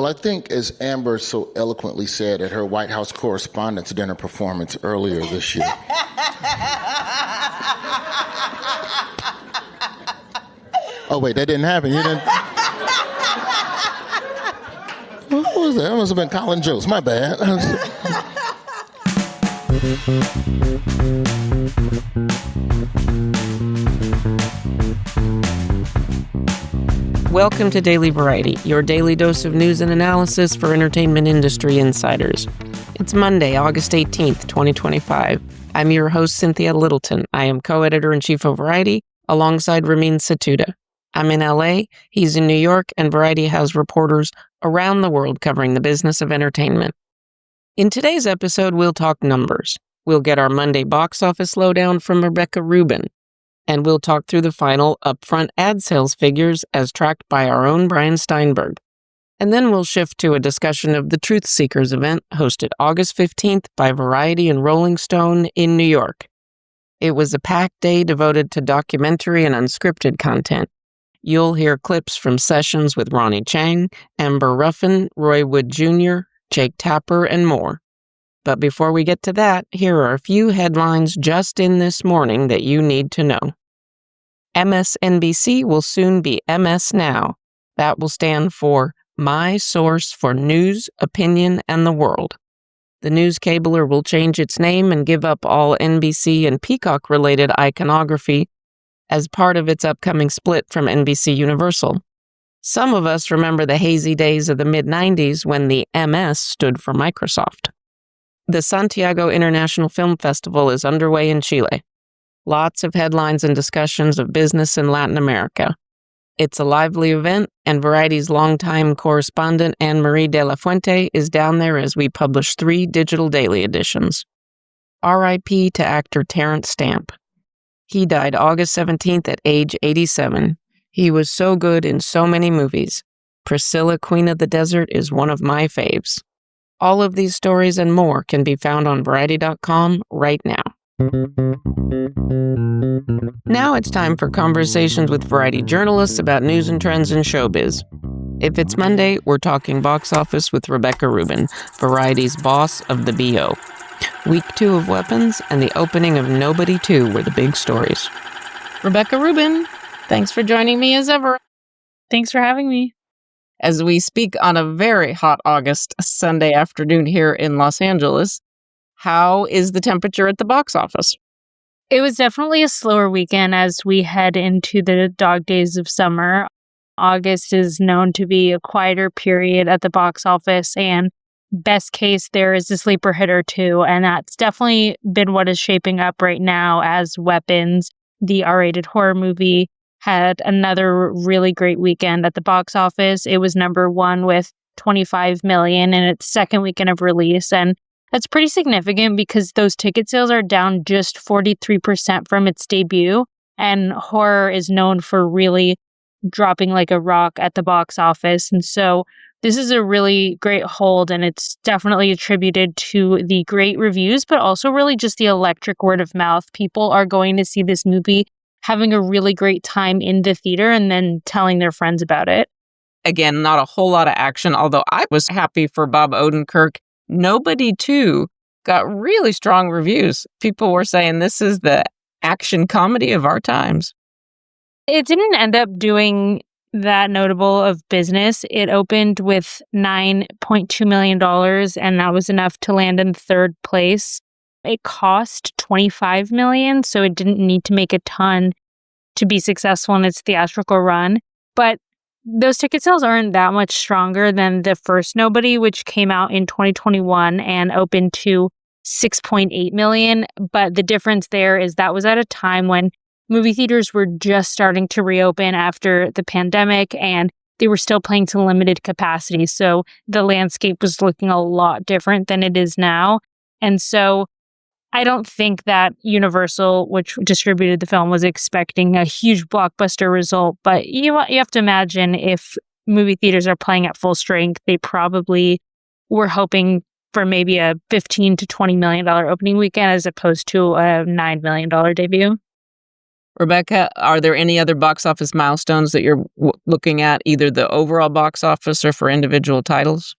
Well, I think, as Amber so eloquently said at her White House Correspondents' Dinner performance earlier this year. Oh, wait, that didn't happen. You didn't. What was that? That must have been Colin Jost. My bad. Welcome to Daily Variety, your daily dose of news and analysis for entertainment industry insiders. It's Monday, August 18th, 2025. I'm your host, Cynthia Littleton. I am co-editor-in-chief of Variety, alongside Ramin Satuda. I'm in LA, he's in New York, and Variety has reporters around the world covering the business of entertainment. In today's episode, we'll talk numbers. We'll get our Monday box office lowdown from Rebecca Rubin. And we'll talk through the final Upfront ad sales figures as tracked by our own Brian Steinberg. And then we'll shift to a discussion of the Truth Seekers event hosted August 15th by Variety and Rolling Stone in New York. It was a packed day devoted to documentary and unscripted content. You'll hear clips from sessions with Ronny Chieng, Amber Ruffin, Roy Wood Jr., Jake Tapper, and more. But before we get to that, here are a few headlines just in this morning that you need to know. MSNBC will soon be MS Now. That will stand for My Source for News, Opinion, and the World. The news cabler will change its name and give up all NBC and Peacock-related iconography as part of its upcoming split from NBC Universal. Some of us remember the hazy days of the mid-90s when the MS stood for Microsoft. The Santiago International Film Festival is underway in Chile. Lots of headlines and discussions of business in Latin America. It's a lively event, and Variety's longtime correspondent Anne-Marie de la Fuente is down there as we publish 3 digital daily editions. R.I.P. to actor Terrence Stamp. He died August 17th at age 87. He was so good in so many movies. Priscilla, Queen of the Desert is one of my faves. All of these stories and more can be found on Variety.com right now. Now it's time for conversations with Variety journalists about news and trends in showbiz. If it's Monday, we're talking box office with Rebecca Rubin, Variety's boss of the BO. Week 2 of Weapons and the opening of Nobody 2 were the big stories. Rebecca Rubin, thanks for joining me as ever. Thanks for having me. As we speak on a very hot August Sunday afternoon here in Los Angeles, how is the temperature at the box office? It was definitely a slower weekend as we head into the dog days of summer. August is known to be a quieter period at the box office, and best case, there is a sleeper hit or two, and that's definitely been what is shaping up right now as Weapons, the R-rated horror movie, had another really great weekend at the box office. It was number 1 with $25 million in its second weekend of release. And that's pretty significant because those ticket sales are down just 43% from its debut. And horror is known for really dropping like a rock at the box office. And so this is a really great hold, and it's definitely attributed to the great reviews, but also really just the electric word of mouth. People are going to see this movie, having a really great time in the theater, and then telling their friends about it. Again, not a whole lot of action, although I was happy for Bob Odenkirk. Nobody 2 got really strong reviews. People were saying this is the action comedy of our times. It didn't end up doing that notable of business. It opened with $9.2 million, and that was enough to land in third place. It cost $25 million, so it didn't need to make a ton to be successful in its theatrical run. But those ticket sales aren't that much stronger than the first Nobody, which came out in 2021 and opened to $6.8 million. But the difference there is that was at a time when movie theaters were just starting to reopen after the pandemic, and they were still playing to limited capacity. So the landscape was looking a lot different than it is now. And so I don't think that Universal, which distributed the film, was expecting a huge blockbuster result. But you have to imagine if movie theaters are playing at full strength, they probably were hoping for maybe a $15 to $20 million opening weekend as opposed to a $9 million debut. Rebecca, are there any other box office milestones that you're looking at, either the overall box office or for individual titles?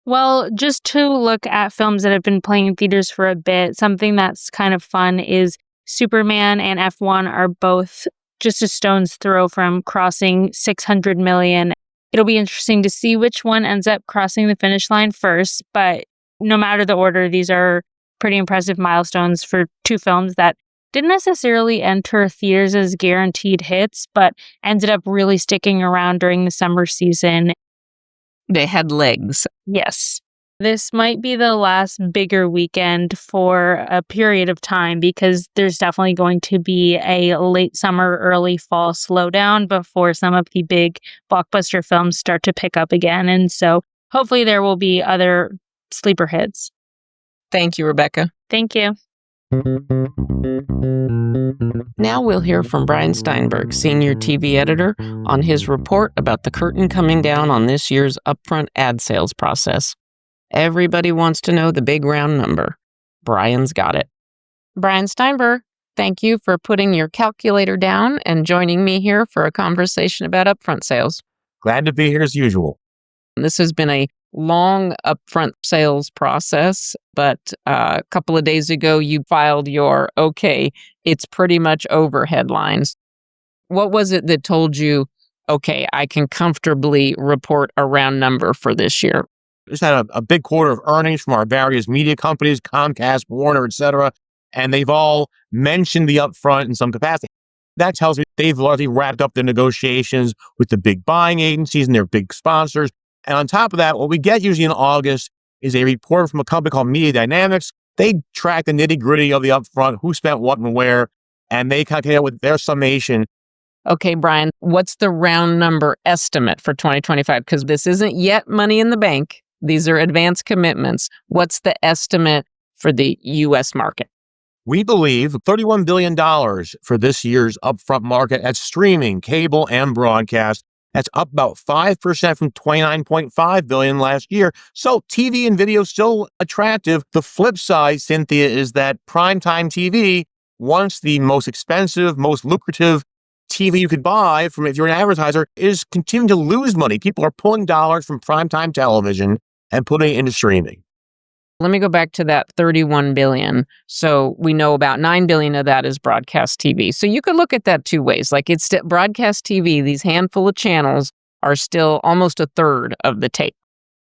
Well, just to look at films that have been playing in theaters for a bit, something that's kind of fun is Superman and F1 are both just a stone's throw from crossing 600 million. It'll be interesting to see which one ends up crossing the finish line first, but no matter the order, these are pretty impressive milestones for two films that didn't necessarily enter theaters as guaranteed hits, but ended up really sticking around during the summer season. They had legs. Yes. This might be the last bigger weekend for a period of time because there's definitely going to be a late summer, early fall slowdown before some of the big blockbuster films start to pick up again. And so hopefully there will be other sleeper hits. Thank you, Rebecca. Thank you. Now we'll hear from Brian Steinberg, senior TV editor, on his report about the curtain coming down on this year's upfront ad sales process. Everybody wants to know the big round number. Brian's got it. Brian Steinberg, thank you for putting your calculator down and joining me here for a conversation about upfront sales. Glad to be here as usual. This has been a long upfront sales process, but a couple of days ago you filed your "okay, it's pretty much over" headlines. What was it that told you, okay, I can comfortably report a round number for this year? Just had a big quarter of earnings from our various media companies, Comcast, Warner, etc., and they've all mentioned the upfront in some capacity. That tells me they've largely wrapped up their negotiations with the big buying agencies and their big sponsors. And on top of that, what we get usually in August is a report from a company called Media Dynamics. They track the nitty-gritty of the upfront, who spent what and where, and they kind of came out with their summation. Okay, Brian, what's the round number estimate for 2025? Because this isn't yet money in the bank. These are advance commitments. What's the estimate for the U.S. market? We believe $31 billion for this year's upfront market at streaming, cable, and broadcast. That's up about 5% from $29.5 billion last year. So TV and video still attractive. The flip side, Cynthia, is that primetime TV, once the most expensive, most lucrative TV you could buy from if you're an advertiser, is continuing to lose money. People are pulling dollars from primetime television and putting it into streaming. Let me go back to that $31 billion. So we know about $9 billion of that is broadcast TV. So you could look at that two ways. Like it's broadcast TV, these handful of channels are still almost a third of the tape.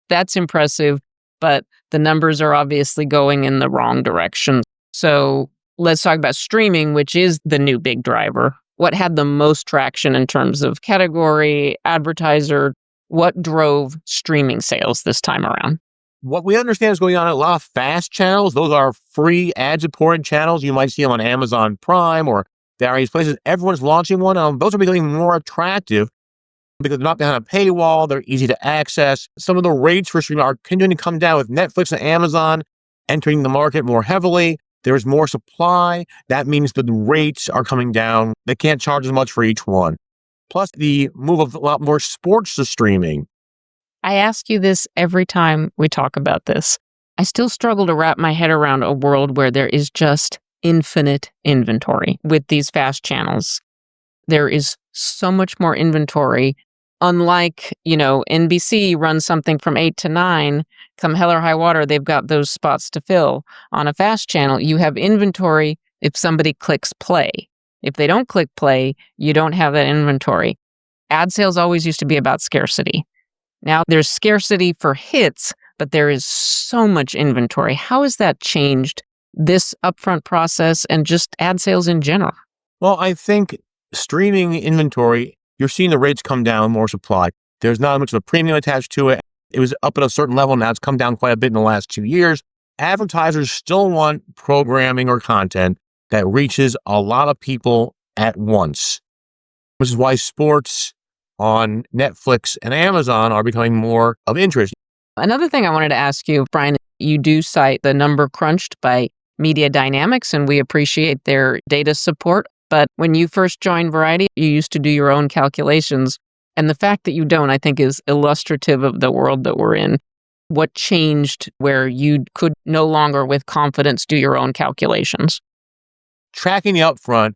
That's impressive, but the numbers are obviously going in the wrong direction. So let's talk about streaming, which is the new big driver. What had the most traction in terms of category, advertiser? What drove streaming sales this time around? What we understand is going on a lot of fast channels. Those are free ad-supported channels. You might see them on Amazon Prime or various places. Everyone's launching one. Those are becoming more attractive because they're not behind a paywall. They're easy to access. Some of the rates for streaming are continuing to come down with Netflix and Amazon entering the market more heavily. There's more supply. That means that the rates are coming down. They can't charge as much for each one. Plus the move of a lot more sports to streaming. I ask you this every time we talk about this. I still struggle to wrap my head around a world where there is just infinite inventory with these fast channels. There is so much more inventory. Unlike, NBC runs something from 8 to 9, come hell or high water, they've got those spots to fill. On a fast channel, you have inventory if somebody clicks play. If they don't click play, you don't have that inventory. Ad sales always used to be about scarcity. Now there's scarcity for hits, but there is so much inventory. How has that changed this upfront process and just ad sales in general? Well, I think streaming inventory, you're seeing the rates come down, more supply. There's not much of a premium attached to it. It was up at a certain level. Now it's come down quite a bit in the last 2 years. Advertisers still want programming or content that reaches a lot of people at once, which is why sports on Netflix and Amazon are becoming more of interest. Another thing I wanted to ask you, Brian, you do cite the number crunched by Media Dynamics, and we appreciate their data support. But when you first joined Variety, you used to do your own calculations. And the fact that you don't, I think, is illustrative of the world that we're in. What changed where you could no longer with confidence do your own calculations? Tracking the upfront,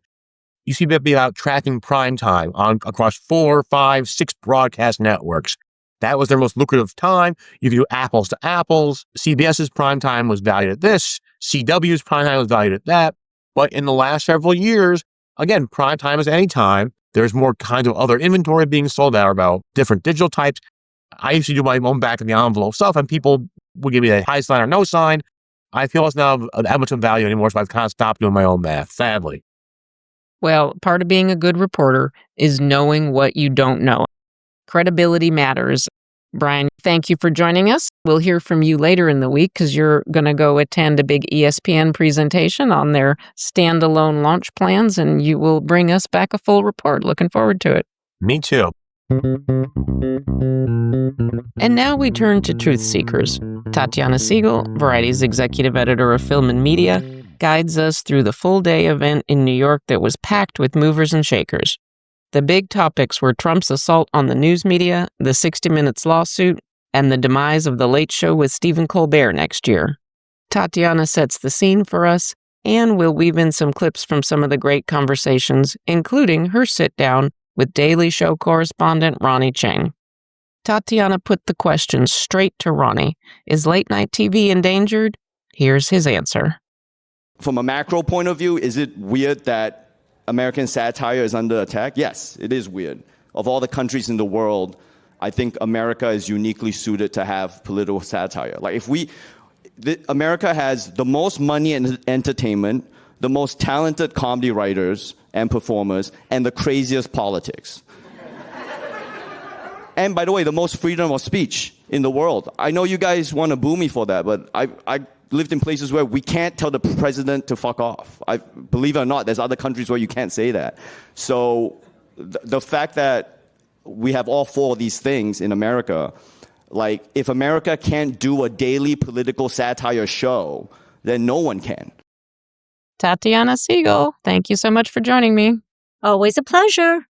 You see be about tracking prime time across 4, 5, 6 broadcast networks. That was their most lucrative time. If you do apples to apples, CBS's prime time was valued at this. CW's prime time was valued at that. But in the last several years, again, prime time is any time. There's more kinds of other inventory being sold that are about different digital types. I used to do my own back of the envelope stuff, and people would give me a high sign or no sign. I feel it's not that much of value anymore, so I've kind of stopped doing my own math, sadly. Well, part of being a good reporter is knowing what you don't know. Credibility matters. Brian, thank you for joining us. We'll hear from you later in the week because you're going to go attend a big ESPN presentation on their standalone launch plans, and you will bring us back a full report. Looking forward to it. Me too. And now we turn to Truth Seekers. Tatiana Siegel, Variety's executive editor of film and media, guides us through the full-day event in New York that was packed with movers and shakers. The big topics were Trump's assault on the news media, the 60 Minutes lawsuit, and the demise of The Late Show with Stephen Colbert next year. Tatiana sets the scene for us, and we'll weave in some clips from some of the great conversations, including her sit-down with Daily Show correspondent Ronny Chieng. Tatiana put the question straight to Ronny. Is late-night TV endangered? Here's his answer. From a macro point of view, is it weird that American satire is under attack? Yes, it is weird. Of all the countries in the world, I think America is uniquely suited to have political satire. Like America has the most money and entertainment, the most talented comedy writers and performers, and the craziest politics. And by the way, the most freedom of speech in the world. I know you guys want to boo me for that, but I lived in places where we can't tell the president to fuck off. Believe it or not, there's other countries where you can't say that. So the fact that we have all 4 of these things in America, like if America can't do a daily political satire show, then no one can. Tatiana Siegel, thank you so much for joining me. Always a pleasure.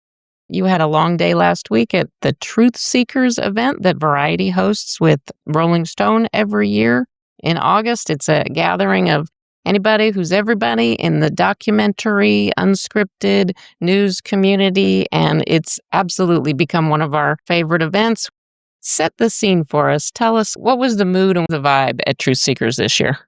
You had a long day last week at the Truth Seekers event that Variety hosts with Rolling Stone every year. In August, it's a gathering of anybody who's everybody in the documentary, unscripted news community, and it's absolutely become one of our favorite events. Set the scene for us. Tell us, what was the mood and the vibe at Truth Seekers this year?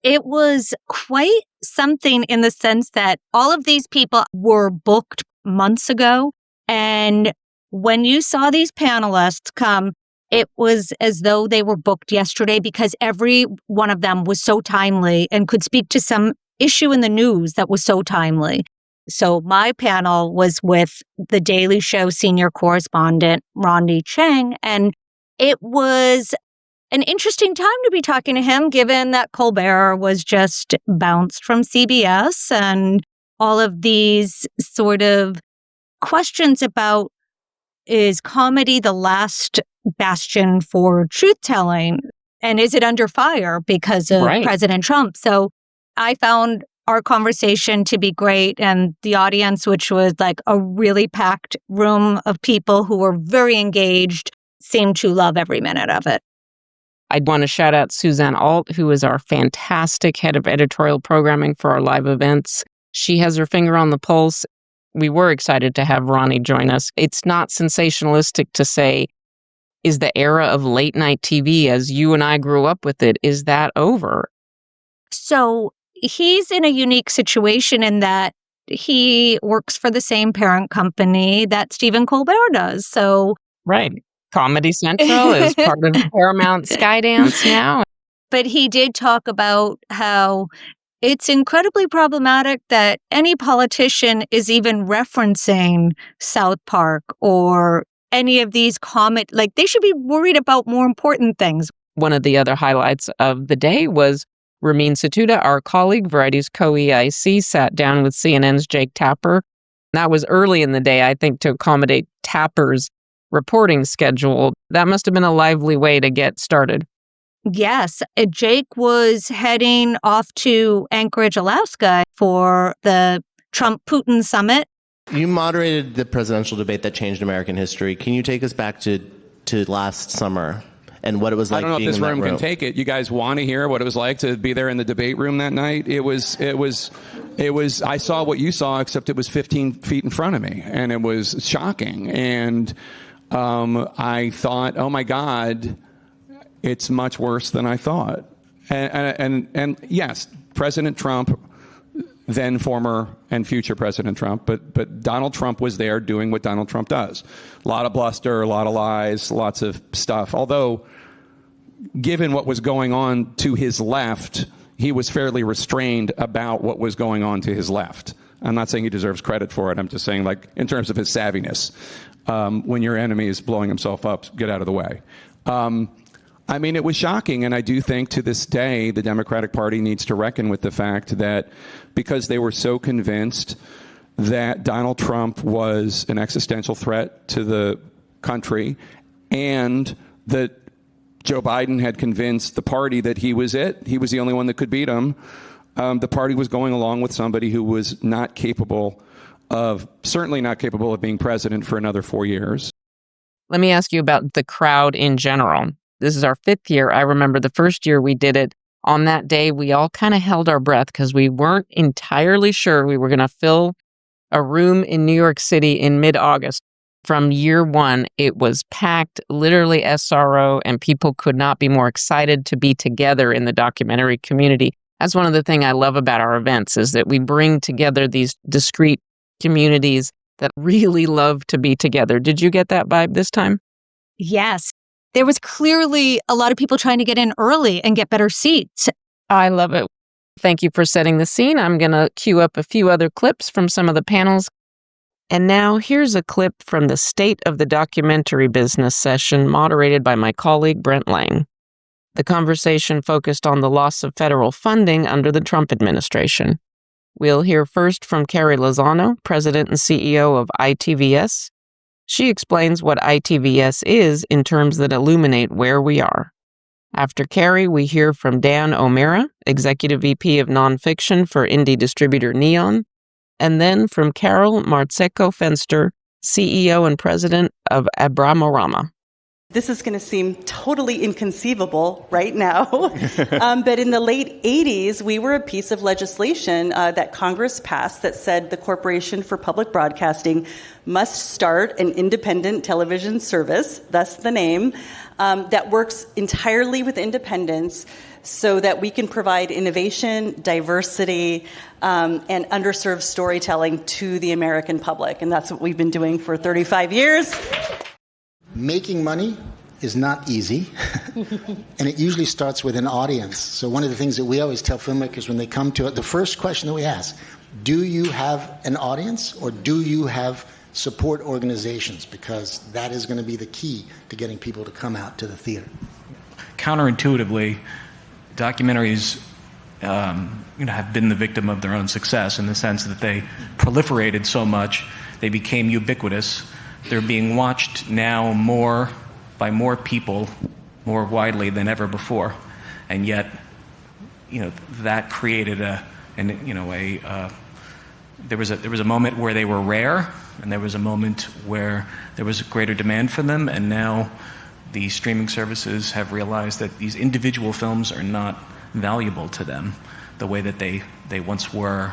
It was quite something in the sense that all of these people were booked months ago, and when you saw these panelists come, it was as though they were booked yesterday because every one of them was so timely and could speak to some issue in the news that was so timely. So my panel was with the Daily Show senior correspondent, Ronny Chieng, and it was an interesting time to be talking to him, given that Colbert was just bounced from CBS and all of these sort of questions about, is comedy the last bastion for truth-telling? And is it under fire because of President Trump? So I found our conversation to be great, and the audience, which was like a really packed room of people who were very engaged, seemed to love every minute of it. I'd want to shout out Suzanne Alt, who is our fantastic head of editorial programming for our live events. She has her finger on the pulse. We were excited to have Ronny join us. It's not sensationalistic to say, is the era of late night TV as you and I grew up with it, is that over? So he's in a unique situation in that he works for the same parent company that Stephen Colbert does. So right. Comedy Central is part of Paramount Skydance now. But he did talk about how it's incredibly problematic that any politician is even referencing South Park or any of these like they should be worried about more important things. One of the other highlights of the day was Ramin Satuda, our colleague, Variety's co-EIC, sat down with CNN's Jake Tapper. That was early in the day, I think, to accommodate Tapper's reporting schedule. That must have been a lively way to get started. Yes, Jake was heading off to Anchorage, Alaska for the Trump-Putin summit. You moderated the presidential debate that changed American history. Can you take us back to last summer and what it was like. I don't know if being this in that room can take it. You guys want to hear what it was like to be there in the debate room that night? It was. I saw what you saw, except it was 15 feet in front of me, and it was shocking. And I thought, oh my God, it's much worse than I thought. And yes, President Trump, then former and future President Trump, but Donald Trump was there doing what Donald Trump does. A lot of bluster, a lot of lies, lots of stuff. Although, given what was going on to his left, he was fairly restrained about what was going on to his left. I'm not saying he deserves credit for it. I'm just saying, like, in terms of his savviness, when your enemy is blowing himself up, get out of the way. I mean, it was shocking, and I do think to this day the Democratic Party needs to reckon with the fact that because they were so convinced that Donald Trump was an existential threat to the country and that Joe Biden had convinced the party that he was it, he was the only one that could beat him, the party was going along with somebody who was certainly not capable of being president for another 4 years. Let me ask you about the crowd in general. This is our 5th year. I remember the first year we did it. On that day, we all kind of held our breath because we weren't entirely sure we were going to fill a room in New York City in mid-August. From year one, it was packed, literally SRO, and people could not be more excited to be together in the documentary community. That's one of the things I love about our events is that we bring together these discrete communities that really love to be together. Did you get that vibe this time? Yes. There was clearly a lot of people trying to get in early and get better seats. I love it. Thank you for setting the scene. I'm going to cue up a few other clips from some of the panels. And now here's a clip from the State of the Documentary Business session moderated by my colleague Brent Lang. The conversation focused on the loss of federal funding under the Trump administration. We'll hear first from Carrie Lozano, President and CEO of ITVS. She explains what ITVS is in terms that illuminate where we are. After Carrie, we hear from Dan O'Meara, Executive VP of Nonfiction for indie distributor Neon, and then from Carol Martseco-Fenster, CEO and President of Abramorama. This is going to seem totally inconceivable right now, but in the late 80s, we were a piece of legislation that Congress passed that said the Corporation for Public Broadcasting must start an independent television service, thus the name, that works entirely with independence so that we can provide innovation, diversity, and underserved storytelling to the American public. And that's what we've been doing for 35 years. Making money is not easy, and it usually starts with an audience. So one of the things that we always tell filmmakers when they come to it, the first question that we ask, do you have an audience or do you have support organizations? Because that is going to be the key to getting people to come out to the theater. Counterintuitively, documentaries have been the victim of their own success in the sense that they proliferated so much, they became ubiquitous. They're being watched now by more people, more widely than ever before, and yet, that created there was a moment where they were rare, and there was a moment where there was a greater demand for them, and now the streaming services have realized that these individual films are not valuable to them the way that they once were.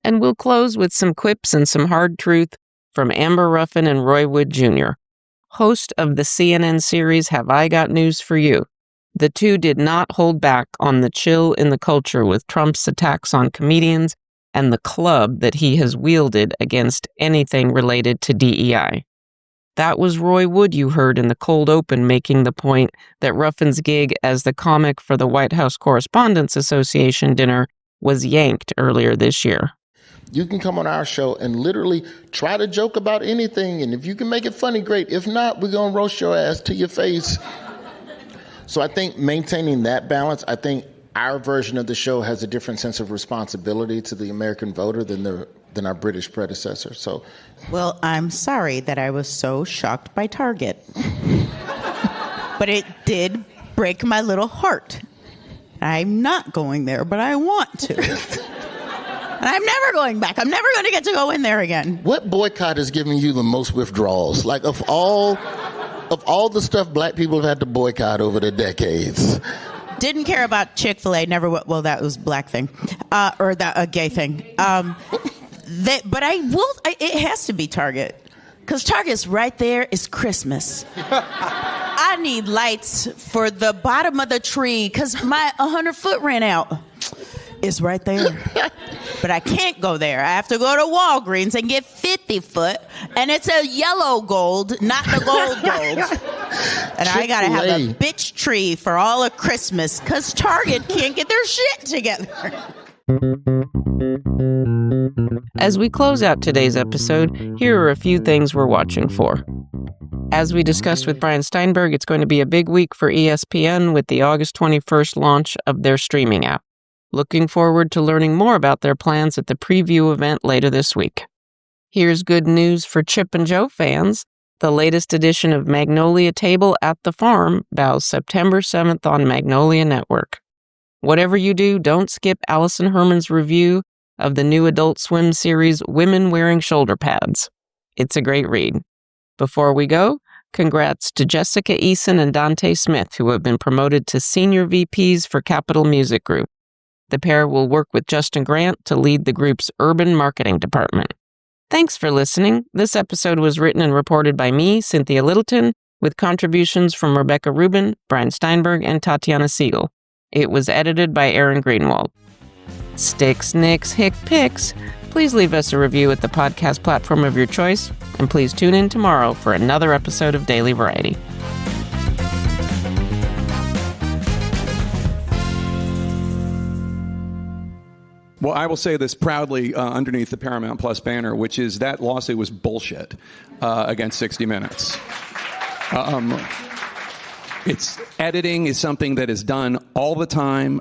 And we'll close with some quips and some hard truth from Amber Ruffin and Roy Wood Jr., host of the CNN series Have I Got News for You. The two did not hold back on the chill in the culture with Trump's attacks on comedians and the club that he has wielded against anything related to DEI. That was Roy Wood you heard in the cold open making the point that Ruffin's gig as the comic for the White House Correspondents Association dinner was yanked earlier this year. You can come on our show and literally try to joke about anything, and if you can make it funny, great. If not, we're going to roast your ass to your face. So I think maintaining that balance, I think our version of the show has a different sense of responsibility to the American voter than our British predecessor. So, well, I'm sorry that I was so shocked by Target. But it did break my little heart. I'm not going there, but I want to. And I'm never going back. I'm never going to get to go in there again. What boycott is giving you the most withdrawals? Like, of all of all the stuff black people have had to boycott over the decades. Didn't care about Chick-fil-A. Never. Well, that was black thing, or that a gay thing. But I will. It has to be Target, because Target's right there. It's Christmas. I need lights for the bottom of the tree because my 100-foot ran out. It's right there. But I can't go there. I have to go to Walgreens and get 50-foot, and it's a yellow gold, not the gold. And I got to have a bitch tree for all of Christmas because Target can't get their shit together. As we close out today's episode, here are a few things we're watching for. As we discussed with Brian Steinberg, it's going to be a big week for ESPN with the August 21st launch of their streaming app. Looking forward to learning more about their plans at the preview event later this week. Here's good news for Chip and Jo fans. The latest edition of Magnolia Table at the Farm bows September 7th on Magnolia Network. Whatever you do, don't skip Allison Herman's review of the new Adult Swim series Women Wearing Shoulder Pads. It's a great read. Before we go, congrats to Jessica Eason and Dante Smith, who have been promoted to Senior VPs for Capitol Music Group. The pair will work with Justin Grant to lead the group's urban marketing department. Thanks for listening. This episode was written and reported by me, Cynthia Littleton, with contributions from Rebecca Rubin, Brian Steinberg, and Tatiana Siegel. It was edited by Aaron Greenwald. Sticks, Nicks, Hick, Picks. Please leave us a review at the podcast platform of your choice, and please tune in tomorrow for another episode of Daily Variety. Well, I will say this proudly underneath the Paramount Plus banner, which is that lawsuit was bullshit against 60 Minutes. It's editing is something that is done all the time.